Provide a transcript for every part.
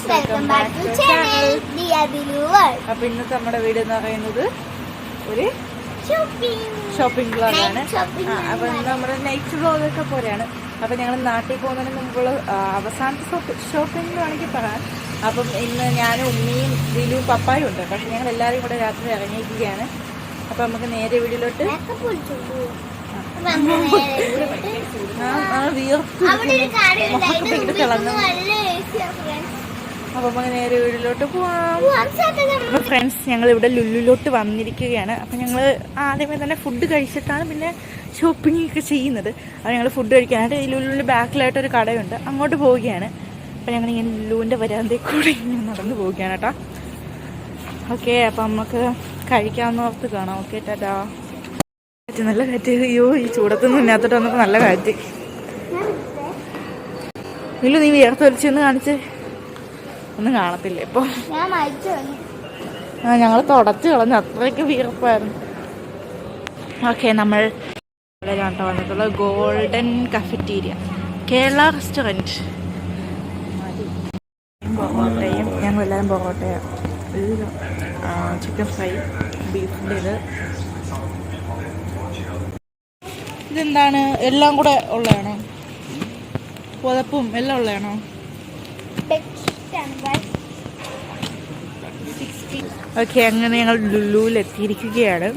Welcome back to channel Diya Dilu world. അപ്പൊ ഇന്നത്തെ നമ്മുടെ വീഡിയോ എന്ന് പറയുന്നത് ഒരു ഷോപ്പിംഗ് വ്ളോഗാണ്. അപ്പൊ ഇന്ന് നമ്മുടെ നൈറ്റ് വ്ളോഗൊക്കെ പോലെയാണ്. അപ്പൊ ഞങ്ങൾ നാട്ടിൽ പോകുന്നതിന് മുമ്പുള്ള അവസാനത്തെ ഷോപ്പിംഗ് എന്ന് വേണമെങ്കിൽ പറയാം. അപ്പം ഇന്ന് ഞാനും ഉമ്മിയും ദിലുവും പപ്പായും ഉണ്ട്. പക്ഷെ ഞങ്ങൾ എല്ലാവരും കൂടെ രാത്രി ഇറങ്ങിയിരിക്കുകയാണ്. അപ്പൊ നമുക്ക് നേരെ വീട്ടിലോട്ട് അപ്പൊ നമുക്ക് നേരെ വീട്ടിലോട്ട് പോവാം. ഫ്രണ്ട്സ്, ഞങ്ങൾ ഇവിടെ ലുലുലോട്ട് വന്നിരിക്കുകയാണ്. അപ്പൊ ഞങ്ങൾ ആദ്യമേ തന്നെ ഫുഡ് കഴിച്ചിട്ടാണ് പിന്നെ ഷോപ്പിംഗ് ഒക്കെ ചെയ്യുന്നത്. അപ്പോൾ ഞങ്ങൾ ഫുഡ് കഴിക്കാനായിട്ട് ഈ ലുലുവിൻ്റെ ബാക്കിലായിട്ട് ഒരു കടയുണ്ട്, അങ്ങോട്ട് പോവുകയാണ്. അപ്പം ഞങ്ങൾ ഇങ്ങനെ ലുലുവിൻ്റെ വരാന്തയിൽ കൂടെ ഇങ്ങനെ നടന്നു പോവുകയാണ് കേട്ടോ. ഓക്കെ, അപ്പം നമുക്ക് കഴിക്കാവുന്നവർക്ക് കാണാം. ഓക്കെ, ടാറ്റാ. നല്ല കാറ്റ്. അയ്യോ, ഈ ചൂടത്തൊന്നും ഇല്ലാത്തോട്ട് വന്നപ്പോൾ നല്ല കാറ്റ്. ഇല്ല, നീ വിയർത്ത് വലിച്ചെന്ന് കാണിച്ച് ഒന്നും കാണത്തില്ല ഇപ്പൊ. ഞങ്ങൾ തുടച്ച് കളഞ്ഞു, അത്രയ്ക്ക് വിയർപ്പായിരുന്നു. ഓക്കെ, നമ്മൾ വന്നിട്ടുള്ള ഗോൾഡൻ കഫറ്റീരിയ കേരള റെസ്റ്റോറൻറ്റ്. പൊറോട്ടയും ഞങ്ങളെല്ലാവരും പൊറോട്ടയാണ്. ചിക്കൻ ഫ്രൈ, ബീഫിൻ്റെ ഇതെന്താണ്, എല്ലാം കൂടെ ഉള്ളതാണോ? പുതപ്പും എല്ലാം ഉള്ളതാണോ? ഓക്കെ, അങ്ങനെ ഞങ്ങൾ ലുലുവിൽ എത്തിയിരിക്കുകയാണ്.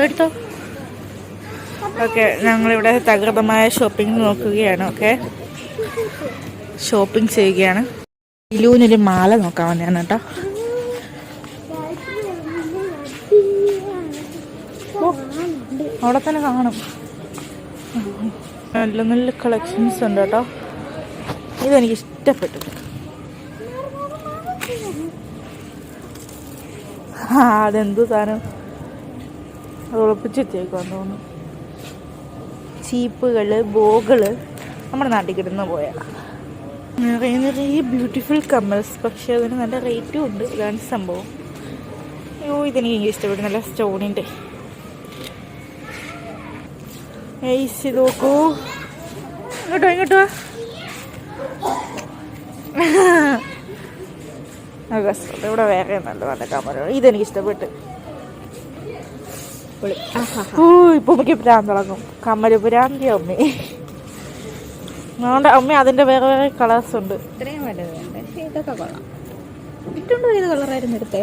എടുത്തോ. ഓക്കെ, ഞങ്ങളിവിടെ തകൃതമായ ഷോപ്പിംഗ് നോക്കുകയാണ്. ഓക്കെ, ഷോപ്പിംഗ് ചെയ്യുകയാണ്. ലുലുവിനൊരു മാല നോക്കാൻ വന്നതാണ് കേട്ടോ. അവിടെ തന്നെ കാണും. നല്ല നല്ല കളക്ഷൻസ് ഉണ്ട് കേട്ടോ. ഇതെനിക്ക് ഇഷ്ടപ്പെട്ടു. അതെന്തു സാധനം, അത് ഉറപ്പിച്ചെത്തിയേക്കുവാന്ന് തോന്നുന്നു. ചീപ്പുകള്, ബോകള് നമ്മുടെ നാട്ടിൽ കിട്ടുന്ന പോയാ നിറയെ നിറയെ ബ്യൂട്ടിഫുൾ കമ്മൽസ്. പക്ഷെ അതിന് നല്ല റേറ്റും ഉണ്ട്. ഇതാണ് സംഭവം. അയ്യോ, ഇതെനിക്ക് ഇഷ്ടപ്പെട്ടു. നല്ല സ്റ്റോണിൻ്റെ ഇത് നോക്കൂ. ഇങ്ങോട്ടോ ഇങ്ങോട്ടോ. ഇവിടെ വേറെ നല്ല നല്ല കമ്മലുകൾ. ഇതെനിക്ക് ഇഷ്ടപ്പെട്ട്. ഓ, ഇപ്പൊ നമുക്ക് ഭ്രാന്ത് തുടങ്ങും. കമ്മല് ഭ്രാന്തി അമ്മ. അതുകൊണ്ട് അമ്മ അതിന്റെ വേറെ വേറെ കളേഴ്സ് ഉണ്ട്. ഇത്രയും വലുതുണ്ട്. ഇതൊക്കെ കൊള്ളാം. ഇട്ടുണ്ടോ? ഏത് കളറായിരുന്നു എടുത്തേ?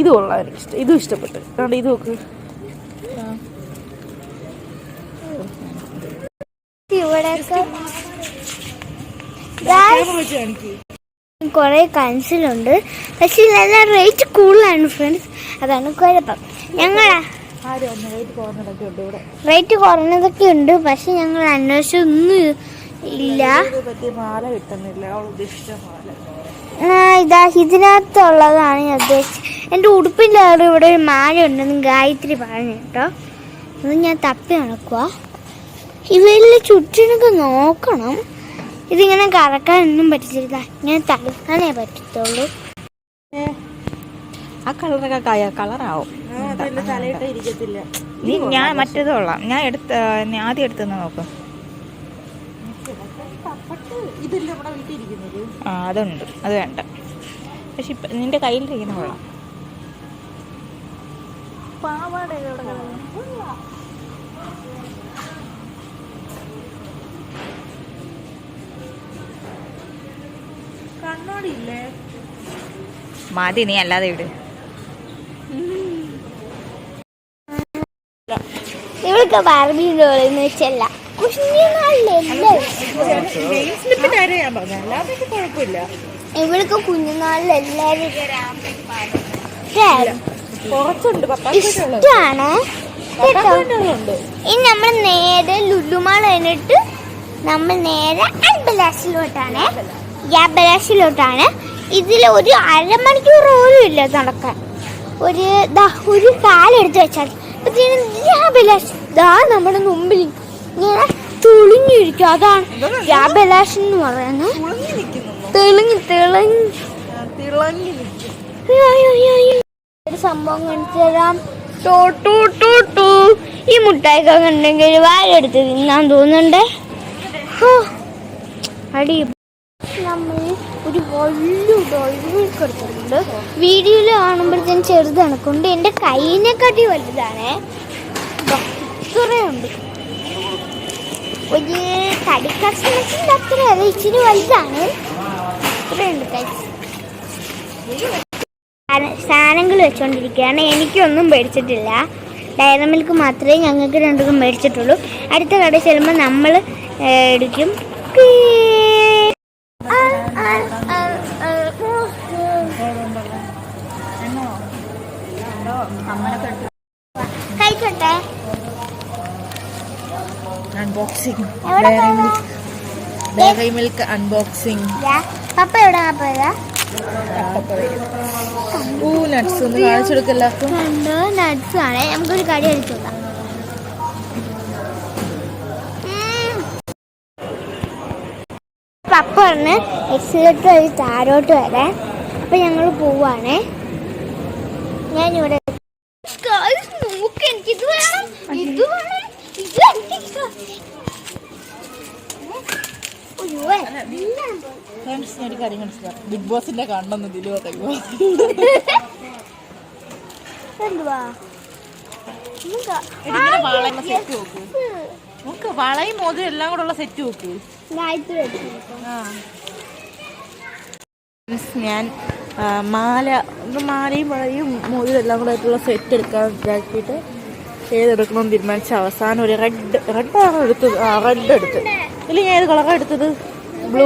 ഇത് കൊള്ളാം, എനിക്കിഷ്ടം. ഇതും ഇഷ്ടപ്പെട്ട്. അതുകൊണ്ട് ഇത് നോക്ക്. കുറെ കൺസിലുണ്ട്, പക്ഷെ ഇതെല്ലാം റേറ്റ് കൂടുതലാണ് ഫ്രണ്ട്സ്. അതാണ് കുഴപ്പം. ഞങ്ങളാ റേറ്റ് കുറഞ്ഞതൊക്കെ ഉണ്ട്, പക്ഷെ ഞങ്ങൾ അന്വേഷിച്ചൊന്നും ഇല്ല. ഇതാ ഇതിനകത്തുള്ളതാണ് ഞാൻ ഉദ്ദേശിച്ചത്. എൻ്റെ ഉടുപ്പിൻ്റെ അവിടെ ഇവിടെ ഒരു മാല ഉണ്ടെന്ന് ഗായത്രി പറഞ്ഞു കേട്ടോ. അത് ഞാൻ തപ്പി നടക്കുക. ഇവരിൽ ചുറ്റിനൊക്കെ നോക്കണം. ഇതിങ്ങനെ കറക്കാനൊന്നും പറ്റില്ല, ഇങ്ങനെ തടുക്കാനേ പറ്റത്തുള്ളൂ. ആ കളറൊക്കെ കളറാവും. ഞാൻ മറ്റേത് കൊള്ളാം. ഞാൻ ആദ്യം എടുത്തെന്ന് നോക്കാം. അതുണ്ട്, അത് വേണ്ട. പക്ഷെ ഇപ്പൊ നിന്റെ കയ്യിലിരിക്കുന്ന കൊള്ളാം. കണ്ണോടിയില്ലേ? മതി, നീ അല്ലാതെ ഇട്. ഇവൾക്ക് ബാർബിന്ന് വെച്ചല്ല, ഇവൾക്ക് കുഞ്ഞുനാളിൽ എല്ലാരും ഇഷ്ടമാണ്. ഇനി നമ്മൾ നേരെ ലുലുമാൾ കഴിഞ്ഞിട്ട് നമ്മൾ നേരെ ഗ്യാബലാഷിലോട്ടാണ്. ഇതിൽ ഒരു അരമണിക്കൂർ പോലും ഇല്ല നടക്കാൻ. ഒരു കാലെടുത്ത് വെച്ചാൽ നമ്മുടെ മുമ്പിൽ ഇങ്ങനെ തെളിഞ്ഞിരിക്കും. അതാണ് ഗ്യാബലാഷ് എന്ന് പറയുന്നത്. തെളിഞ്ഞ് ഒരു സംഭവം കാണിച്ചു തരാം. ഈ മുട്ടായിക്കൊക്കെ ഉണ്ടെങ്കിൽ വാഴ എടുത്ത് തിന്നാൻ തോന്നുന്നുണ്ടേ. അടി നമ്മൾ ഒരു വലിയ ഡോൾഫിനൊക്കെ എടുത്തിട്ടുണ്ട്. വീഡിയോയിൽ കാണുമ്പോഴത്തേനും ചെറുതാണ് കൊണ്ട് എൻ്റെ കൈയിനെക്കാട്ടി വലുതാണേ. ഇത്രയുണ്ട്. ഒരു കടിക്കഷ്ണത്തിൻ്റെ അത്ര അത് ഇച്ചിരി വലുതാണ്. ഇത്രയുണ്ട് കൈ. സാധനങ്ങൾ വെച്ചുകൊണ്ടിരിക്കുകയാണ്. എനിക്കൊന്നും മേടിച്ചിട്ടില്ല. ഡയറി മിൽക്ക് മാത്രമേ ഞങ്ങൾക്ക് രണ്ടും മേടിച്ചിട്ടുള്ളൂ. അടുത്ത കടയിൽ ചെല്ലുമ്പോൾ നമ്മൾ എടുക്കും. കഴിച്ചോട്ടെ. Unboxing dairy milk unboxing. പപ്പ എവിടെ പോയതാ? നട്ട്സ് ഒന്ന് കാണിച്ചു കൊടുക്കല്ലാക്കും. നട്ട്സ് ആണ്. നമുക്കൊരു കടി അടിച്ചോളാം. പപ്പ പറഞ്ഞ് എക്സിലേറ്റർ വഴി താഴോട്ട് വരാൻ. അപ്പൊ ഞങ്ങൾ പോവാണേ. ഞാനിവിടെ നോക്ക്, എനിക്കിത് വേണം, ഇത് വേണം, ബിഗ് ബോസിന്റെ കണ്ണൊന്ന് ദിലു സെറ്റ് നോക്കൂ. നമുക്ക് വളയും മോതിരം എല്ലാം കൂടെ ഉള്ള സെറ്റ് നോക്കൂ. ഞാൻ മാലയും വളയും മോതിരം എല്ലാം കൂടെ ആയിട്ടുള്ള സെറ്റ് എടുക്കാൻ ഇതാക്കിയിട്ട് ഏതെടുക്കണമെന്ന് തീരുമാനിച്ച അവസാനം ഒരു റെഡാണ് എടുത്തത്. റെഡ് എടുത്ത്. ഇല്ല, ഞാൻ ഏത് കളറാണ് എടുത്തത്? ബ്ലൂ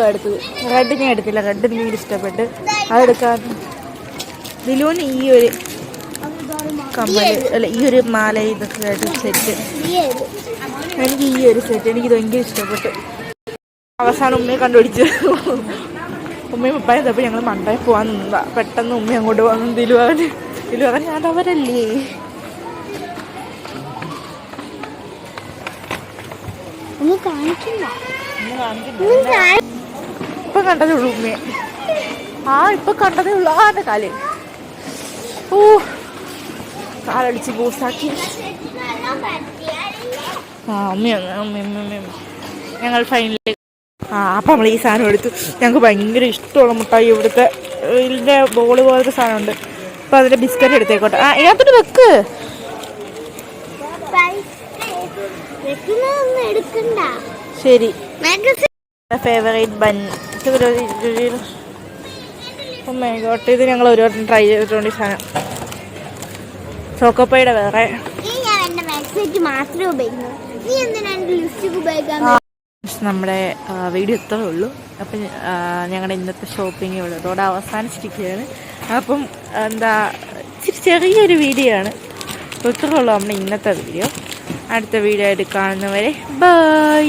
എടുത്തത്. റെഡ് ഞാൻ എടുത്തില്ല. റെഡ് എനിക്ക് ഇഷ്ടപ്പെട്ട് അതെടുക്കാൻ. ദിലുവിന് ഈ ഒരു കമ്മൽ അല്ല ഈ ഒരു മാല ഇതൊക്കെ ആയിട്ട് സെറ്റ്. എനിക്ക് ഈ ഒരു സെറ്റ് എനിക്കിത് ഭയങ്കര ഇഷ്ടപ്പെട്ടു. അവസാനം ഉമ്മയെ കണ്ടുപിടിച്ച് ഉമ്മയും ഉപ്പായും തപ്പോൾ ഞങ്ങൾ മണ്ടയിൽ പോകാൻ നിന്നതാ. പെട്ടെന്ന് ഉമ്മ അങ്ങോട്ട് വന്നു. ദിലു പറഞ്ഞു ഞാൻ അവരല്ലേ. ഇപ്പൊ കണ്ടതേ ഉള്ളൂ ഉമ്മയെ. ഇപ്പൊ കണ്ടതേ ഉള്ളൂ. ആരുടെ കാല് കാലടിച്ച് ബൂസാക്കി. ഉമ്മ ഞങ്ങൾ ഫൈനലി അപ്പം നമ്മൾ ഈ സാധനം എടുത്തു. ഞങ്ങൾക്ക് ഭയങ്കര ഇഷ്ടമുള്ള മുട്ടായി ഇവിടുത്തെ ഇതിൻ്റെ ബോള് പോലത്തെ സാധനമുണ്ട്. അപ്പം അതിൻ്റെ ബിസ്ക്കറ്റ് എടുത്തേക്കോട്ടെ. ഇതിനകത്തോട്ട് വെക്ക്. ശരി. Favourite bun. മേഘോട്ടെ ഇത് ഞങ്ങൾ ഒരു വട്ടം ട്രൈ ചെയ്തിട്ടുണ്ട്. ഈ സാധനം ചോക്കോപ്പയുടെ വേറെ. നമ്മുടെ വീഡിയോ ഇത്രേ ഉള്ളൂ. അപ്പം ഞങ്ങളുടെ ഇന്നത്തെ ഷോപ്പിംഗ് ഇവിടെ അതോടെ അവസാനിച്ചിരിക്കുകയാണ്. അപ്പം ചെറിയൊരു വീഡിയോ ആണ്. ഇത്രേ ഉള്ളൂ നമ്മുടെ ഇന്നത്തെ വീഡിയോ. അടുത്ത വീഡിയോ ആയിട്ട് കാണുന്നവരെ ബൈ.